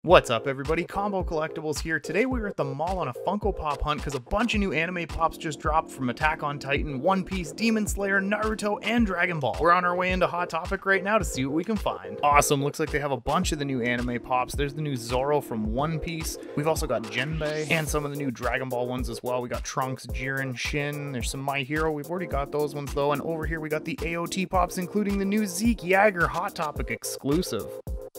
What's up everybody, Combo Collectibles here. Today we were at the mall on a Funko Pop hunt because a bunch of new anime pops just dropped from Attack on Titan, One Piece, Demon Slayer, Naruto, and Dragon Ball. We're on our way into Hot Topic right now to see what we can find. Awesome, looks like they have a bunch of the new anime pops. There's the new Zoro from One Piece. We've also got Jinbei and some of the new Dragon Ball ones as well. We got Trunks, Jiren, Shin. There's some My Hero. We've already got those ones though. And over here we got the AOT pops, including the new Zeke Jagger Hot Topic exclusive.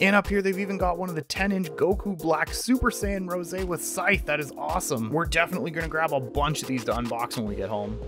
And up here, they've even got one of the 10-inch Goku Black Super Saiyan Rosé with Scythe. That is awesome. We're definitely going to grab a bunch of these to unbox when we get home.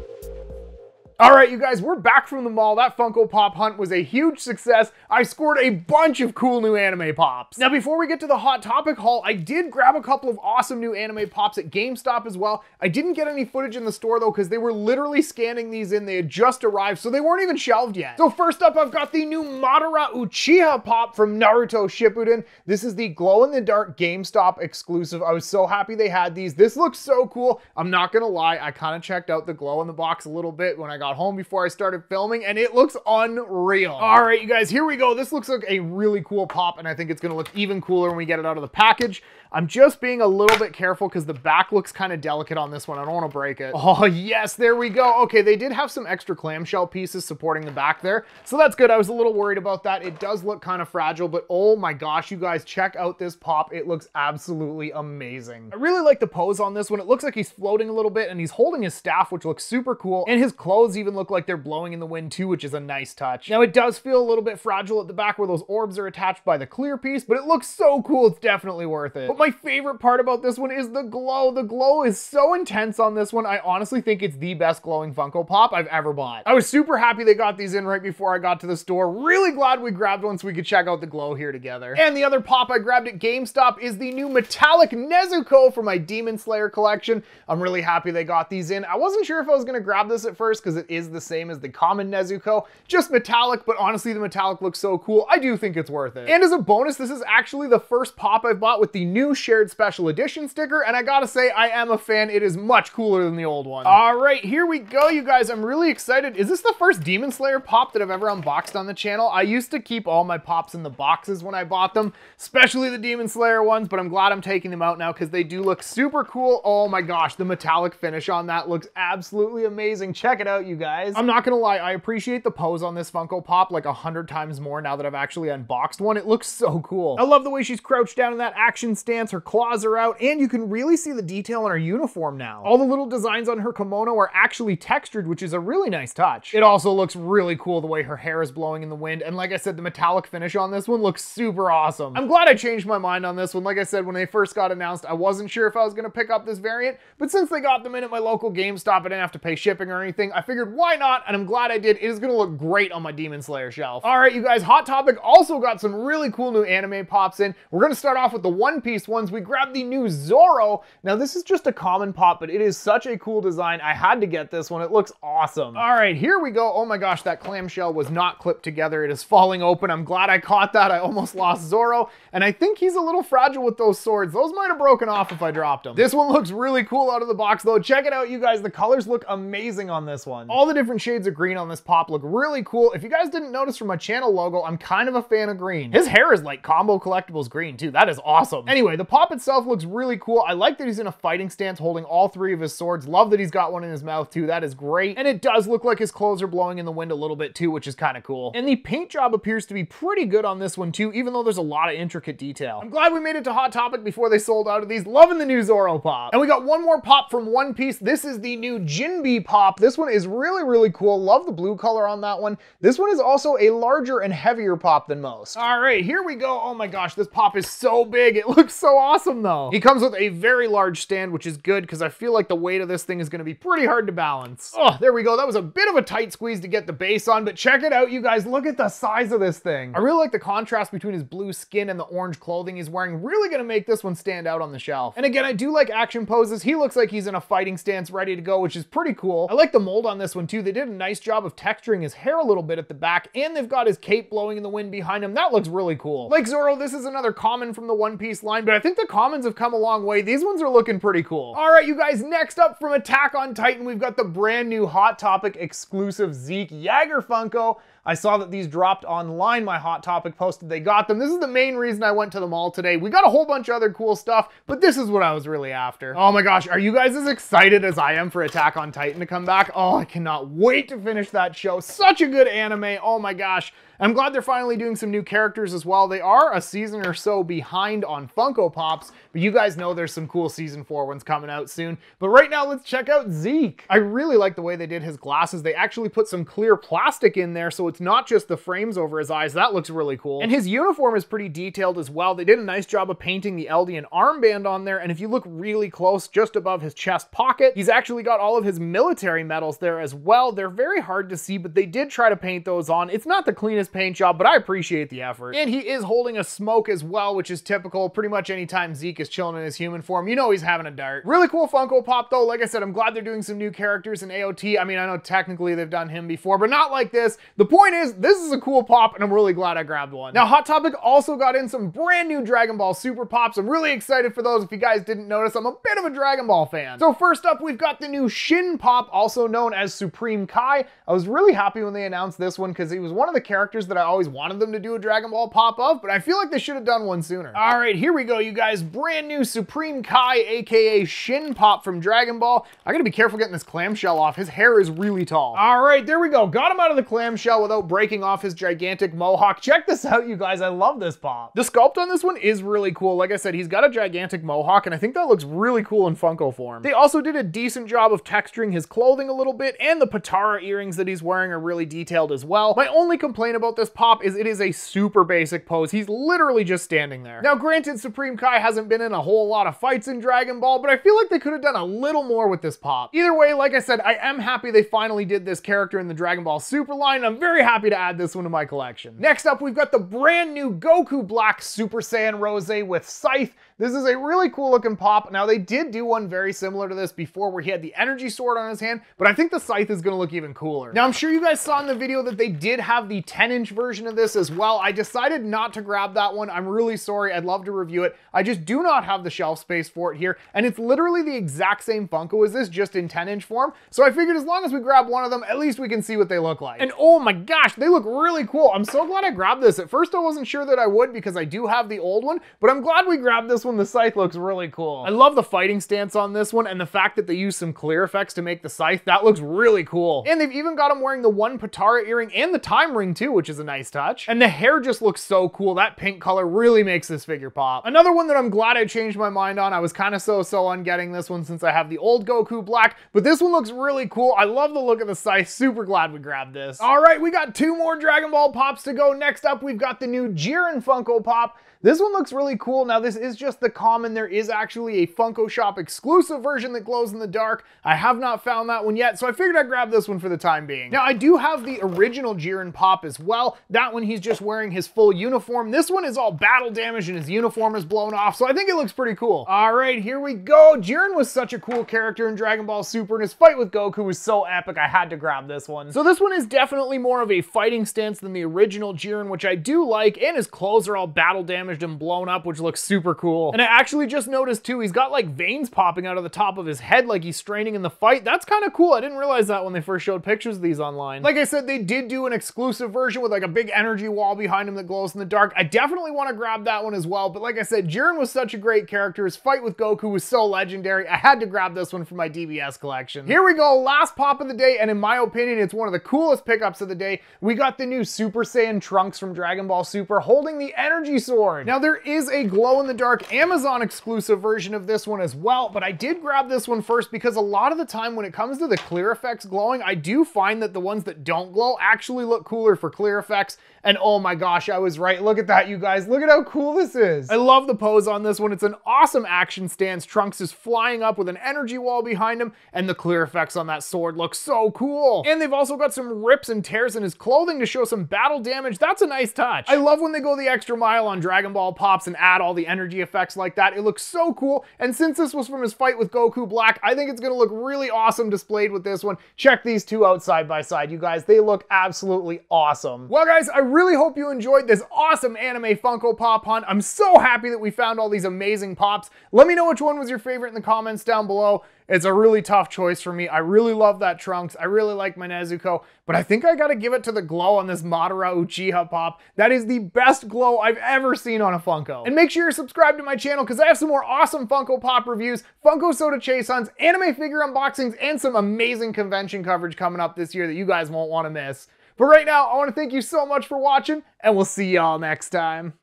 Alright you guys, we're back from the mall. That Funko Pop hunt was a huge success. I scored a bunch of cool new anime pops. Now before we get to the Hot Topic haul, I did grab a couple of awesome new anime pops at GameStop as well. I didn't get any footage in the store though because they were literally scanning these in. They had just arrived, so they weren't even shelved yet. So first up, I've got the new Madara Uchiha pop from Naruto Shippuden. This is the glow-in-the-dark GameStop exclusive. I was so happy they had these. This looks so cool. I'm not gonna lie, I kind of checked out the glow in the box a little bit when I got home before I started filming, and it looks unreal. All right, you guys, here we go. This looks like a really cool pop, and I think it's gonna look even cooler when we get it out of the package. I'm just being a little bit careful because the back looks kind of delicate on this one. I don't want to break it. Oh yes, there we go. Okay, they did have some extra clamshell pieces supporting the back there, so that's good. I was a little worried about that. It does look kind of fragile, but oh my gosh, you guys, check out this pop. It looks absolutely amazing. I really like the pose on this one. It looks like he's floating a little bit, and he's holding his staff, which looks super cool, and his clothes even look like they're blowing in the wind too, which is a nice touch. Now it does feel a little bit fragile at the back where those orbs are attached by the clear piece, but it looks so cool. It's definitely worth it. But my favorite part about this one is the glow. The glow is so intense on this one. I honestly think it's the best glowing Funko Pop I've ever bought. I was super happy they got these in right before I got to the store. Really glad we grabbed one so we could check out the glow here together. And the other pop I grabbed at GameStop is the new metallic Nezuko for my Demon Slayer collection. I'm really happy they got these in. I wasn't sure if I was going to grab this at first because it is the same as the common Nezuko, just metallic, but honestly the metallic looks so cool. I do think it's worth it. And as a bonus, this is actually the first pop I've bought with the new shared special edition sticker, and I gotta say I am a fan. It is much cooler than the old one. All right, here we go, you guys. I'm really excited. Is this the first Demon Slayer pop that I've ever unboxed on the channel? I used to keep all my pops in the boxes when I bought them, especially the Demon Slayer ones, but I'm glad I'm taking them out now because they do look super cool. Oh my gosh, the metallic finish on that looks absolutely amazing. Check it out, you guys. I'm not gonna lie, I appreciate the pose on this Funko Pop like 100 times more now that I've actually unboxed one. It looks so cool. I love the way she's crouched down in that action stance. Her claws are out, and you can really see the detail in her uniform now. All the little designs on her kimono are actually textured, which is a really nice touch. It also looks really cool the way her hair is blowing in the wind, and like I said, the metallic finish on this one looks super awesome. I'm glad I changed my mind on this one. Like I said, when they first got announced, I wasn't sure if I was going to pick up this variant, but since they got them in at my local GameStop, I didn't have to pay shipping or anything. I figured why not, and I'm glad I did. It is going to look great on my Demon Slayer shelf. All right, you guys, Hot Topic also got some really cool new anime pops in. We're going to start off with the One Piece ones. We grabbed the new Zoro. Now this is just a common pop, but it is such a cool design. I had to get this one. It looks awesome. All right, here we go. Oh my gosh, that clamshell was not clipped together. It is falling open. I'm glad I caught that. I almost lost Zoro, and I think he's a little fragile with those swords. Those might have broken off if I dropped them. This one looks really cool out of the box though. Check it out, you guys. The colors look amazing on this one. All the different shades of green on this pop look really cool. If you guys didn't notice from my channel logo, I'm kind of a fan of green. His hair is like Combo Collectibles green too. That is awesome. Anyway, the pop itself looks really cool. I like that he's in a fighting stance holding all three of his swords. Love that he's got one in his mouth too. That is great. And it does look like his clothes are blowing in the wind a little bit too, which is kind of cool. And the paint job appears to be pretty good on this one too, even though there's a lot of intricate detail. I'm glad we made it to Hot Topic before they sold out of these. Loving the new Zoro pop. And we got one more pop from One Piece. This is the new Jinbei pop. This one is really, really cool. Love the blue color on that one. This one is also a larger and heavier pop than most. All right, here we go. Oh my gosh, this pop is so big. It looks so awesome though. He comes with a very large stand, which is good because I feel like the weight of this thing is going to be pretty hard to balance. Oh, there we go. That was a bit of a tight squeeze to get the base on, but check it out, you guys. Look at the size of this thing. I really like the contrast between his blue skin and the orange clothing he's wearing. Really going to make this one stand out on the shelf. And again, I do like action poses. He looks like he's in a fighting stance ready to go, which is pretty cool. I like the mold on this this one too. They did a nice job of texturing his hair a little bit at the back, and they've got his cape blowing in the wind behind him. That looks really cool. Like Zoro, this is another common from the One Piece line, but I think the commons have come a long way. These ones are looking pretty cool. All right, you guys, next up from Attack on Titan, we've got the brand new Hot Topic exclusive Zeke Yeager Funko. I saw that these dropped online. My Hot Topic posted they got them. This is the main reason I went to the mall today. We got a whole bunch of other cool stuff, but this is what I was really after. Oh my gosh, are you guys as excited as I am for Attack on Titan to come back? Oh, I cannot wait to finish that show. Such a good anime. Oh my gosh. I'm glad they're finally doing some new characters as well. They are a season or so behind on Funko Pops, but you guys know there's some cool season 4 ones coming out soon. But right now, let's check out Zeke. I really like the way they did his glasses. They actually put some clear plastic in there, so it's not just the frames over his eyes. That looks really cool. And his uniform is pretty detailed as well. They did a nice job of painting the Eldian armband on there, and if you look really close, just above his chest pocket, he's actually got all of his military medals there as well. They're very hard to see, but they did try to paint those on. It's not the cleanest paint job, but I appreciate the effort. And he is holding a smoke as well, which is typical. Pretty much anytime Zeke is chilling in his human form, you know he's having a dart. Really cool Funko Pop though. Like I said, I'm glad they're doing some new characters in AOT. I mean, I know technically they've done him before, but not like this. The point is, this is a cool pop, and I'm really glad I grabbed one. Now, Hot Topic also got in some brand new Dragon Ball Super Pops. I'm really excited for those. If you guys didn't notice, I'm a bit of a Dragon Ball fan. So first up, we've got the new Shin Pop, also known as Supreme Kai. I was really happy when they announced this one because he was one of the characters that I always wanted them to do a Dragon Ball pop of, but I feel like they should have done one sooner. All right, here we go, you guys. Brand new Supreme Kai, aka Shin Pop from Dragon Ball. I gotta be careful getting this clamshell off. His hair is really tall. All right, there we go. Got him out of the clamshell without breaking off his gigantic mohawk. Check this out, you guys. I love this pop. The sculpt on this one is really cool. Like I said, he's got a gigantic mohawk, and I think that looks really cool in Funko form. They also did a decent job of texturing his clothing a little bit, and the Patara earrings that he's wearing are really detailed as well. My only complaint about this pop is it is a super basic pose. He's literally just standing there. Now, granted, Supreme Kai hasn't been in a whole lot of fights in Dragon Ball, but I feel like they could have done a little more with this pop. Either way, like I said, I am happy they finally did this character in the Dragon Ball Super line. I'm very happy to add this one to my collection. Next up, we've got the brand new Goku Black Super Saiyan Rose with Scythe. This is a really cool looking pop. Now, they did do one very similar to this before where he had the energy sword on his hand, but I think the Scythe is going to look even cooler. Now, I'm sure you guys saw in the video that they did have the 10-inch version of this as well. I decided not to grab that one. I'm really sorry. I'd love to review it. I just do not have the shelf space for it here, and it's literally the exact same Funko as this, just in 10-inch form. So I figured as long as we grab one of them, at least we can see what they look like. And oh my gosh, they look really cool. I'm so glad I grabbed this. At first, I wasn't sure that I would because I do have the old one, but I'm glad we grabbed this one. The Scythe looks really cool. I love the fighting stance on this one, and the fact that they use some clear effects to make the Scythe, that looks really cool. And they've even got him wearing the one Patara earring and the time ring too, which is a nice touch. And the hair just looks so cool. That pink color really makes this figure pop. Another one that I'm glad I changed my mind on. I was kind of so on getting this one since I have the old Goku Black, but this one looks really cool. I love the look of the Scythe. Super glad we grabbed this. All right, we got 2 more Dragon Ball Pops to go. Next up, we've got the new Jiren Funko Pop. This one looks really cool. Now, this is just the common. There is actually a Funko Shop exclusive version that glows in the dark. I have not found that one yet, so I figured I'd grab this one for the time being. Now, I do have the original Jiren Pop as well. That one, he's just wearing his full uniform. This one is all battle damaged and his uniform is blown off, so I think it looks pretty cool. All right, here we go. Jiren was such a cool character in Dragon Ball Super, and his fight with Goku was so epic, I had to grab this one. So this one is definitely more of a fighting stance than the original Jiren, which I do like, and his clothes are all battle damaged and blown up, which looks super cool. And I actually just noticed too, he's got like veins popping out of the top of his head like he's straining in the fight. That's kind of cool. I didn't realize that when they first showed pictures of these online. Like I said, they did do an exclusive version with like a big energy wall behind him that glows in the dark. I definitely want to grab that one as well. But like I said, Jiren was such a great character. His fight with Goku was so legendary. I had to grab this one for my DBS collection. Here we go, last pop of the day, and in my opinion, it's one of the coolest pickups of the day. We got the new Super Saiyan Trunks from Dragon Ball Super holding the energy sword. Now, there is a glow-in-the-dark Amazon exclusive version of this one as well, but I did grab this one first because a lot of the time when it comes to the clear effects glowing, I do find that the ones that don't glow actually look cooler for clear effects, And oh my gosh, I was right. Look at that, you guys. Look at how cool this is. I love the pose on this one. It's an awesome action stance. Trunks is flying up with an energy wall behind him, and the clear effects on that sword look so cool. And they've also got some rips and tears in his clothing to show some battle damage. That's a nice touch. I love when they go the extra mile on Dragon Ball pops and add all the energy effects like that. It looks so cool. And since this was from his fight with Goku Black, I think it's gonna look really awesome displayed with this one. Check these two out side by side, you guys. They look absolutely awesome. Well guys, I really hope you enjoyed this awesome anime Funko Pop hunt. I'm so happy that we found all these amazing pops. Let me know which one was your favorite in the comments down below. It's a really tough choice for me. I really love that Trunks. I really like my Nezuko, but I think I gotta give it to the glow on this Madara Uchiha pop. That is the best glow I've ever seen on a Funko. And make sure you're subscribed to my channel because I have some more awesome Funko Pop reviews, Funko Soda Chase hunts, anime figure unboxings, and some amazing convention coverage coming up this year that you guys won't want to miss. But right now, I want to thank you so much for watching, and we'll see y'all next time.